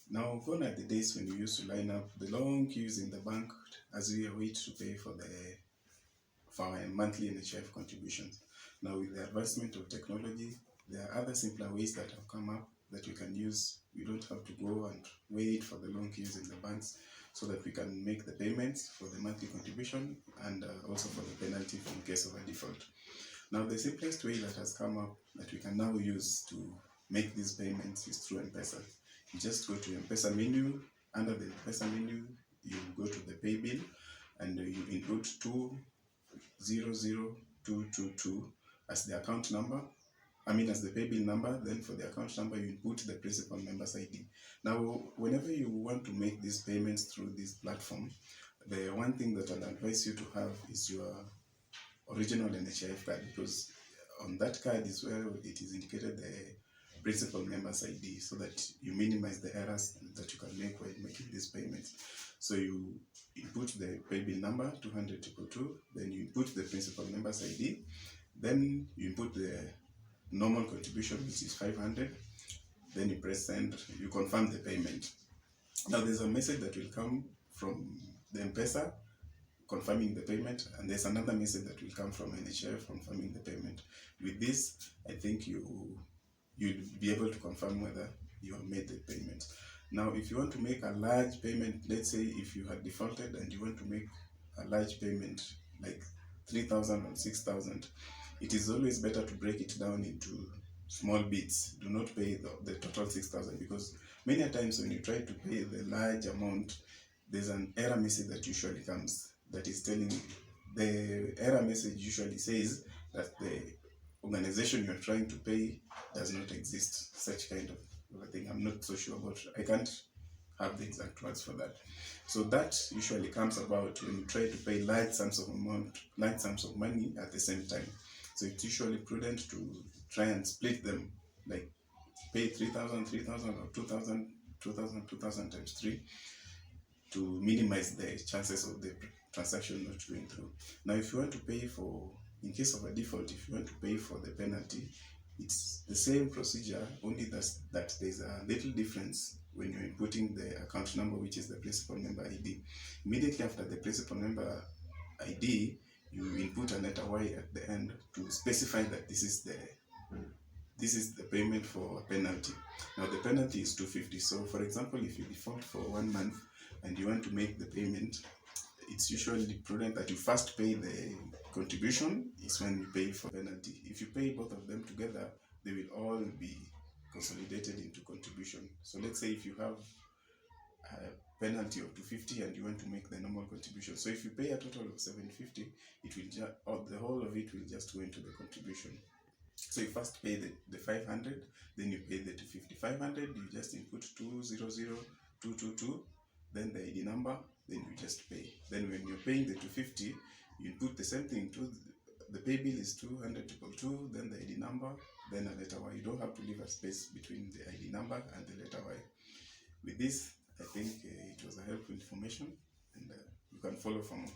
Now, gone are the days when you used to line up the long queues in the bank as we wait to pay for our monthly NHIF contributions. Now, with the advancement of technology, there are other simpler ways that have come up that we can use. We don't have to go and wait for the long queues in the banks, so that we can make the payments for the monthly contribution and also for the penalty in case of a default. Now, the simplest way that has come up that we can now use to make these payments is through M-Pesa. You just go to M-Pesa menu. Under the M-Pesa menu, you go to the pay bill and you input 200222 as the account number. As the pay bill number. Then for the account number, you input the principal member's ID. Now, whenever you want to make these payments through this platform, the one thing that I'll advise you to have is your original NHIF card, because on that card is where it is indicated the principal member's ID, so that you minimize the errors that you can make while making these payments. So you input the pay bill number 200,222, then you input the principal member's ID, then you input the normal contribution, which is 500, then you press send, you confirm the payment. Now there's a message that will come from the M-Pesa confirming the payment, and there's another message that will come from NHIF confirming the payment. With this, I think you'll be able to confirm whether you have made the payment. Now, if you want to make a large payment, let's say if you had defaulted and you want to make a large payment like 3,000 or 6,000, it is always better to break it down into small bits. Do not pay the total 6,000, because many a times when you try to pay the large amount, there's an error message that usually comes that is telling you. The error message usually says that the organization you're trying to pay does not exist. Such kind of a thing. I'm not so sure about. I can't have the exact words for that. So that usually comes about when you try to pay large sums of money at the same time. So it's usually prudent to try and split them, like pay 3,000, or 2,000, 2,000 times 3, to minimize the chances of the transaction not going through. Now, if you want to pay for, in case of a default, if you want to pay for the penalty, it's the same procedure, only that there's a little difference when you're inputting the account number, which is the principal member ID. Immediately after the principal member ID, you input a letter Y at the end to specify that this is the payment for a penalty. Now, the penalty is 250. So, for example, if you default for 1 month and you want to make the payment, it's usually prudent that you first pay the contribution, is when you pay for penalty. If you pay both of them together, they will all be consolidated into contribution. So let's say if you have a penalty of 250 and you want to make the normal contribution, so if you pay a total of 750, it will the whole of it will just go into the contribution. So you first pay the 500, then you pay the 250. 500, you just input 200222, then the ID number, then you just pay. Then when you're paying the 250, you input the same thing. The pay bill is 200,222, then the ID number, then a letter Y. You don't have to leave a space between the ID number and the letter Y. With this, I think it was a helpful information, and you can follow for more.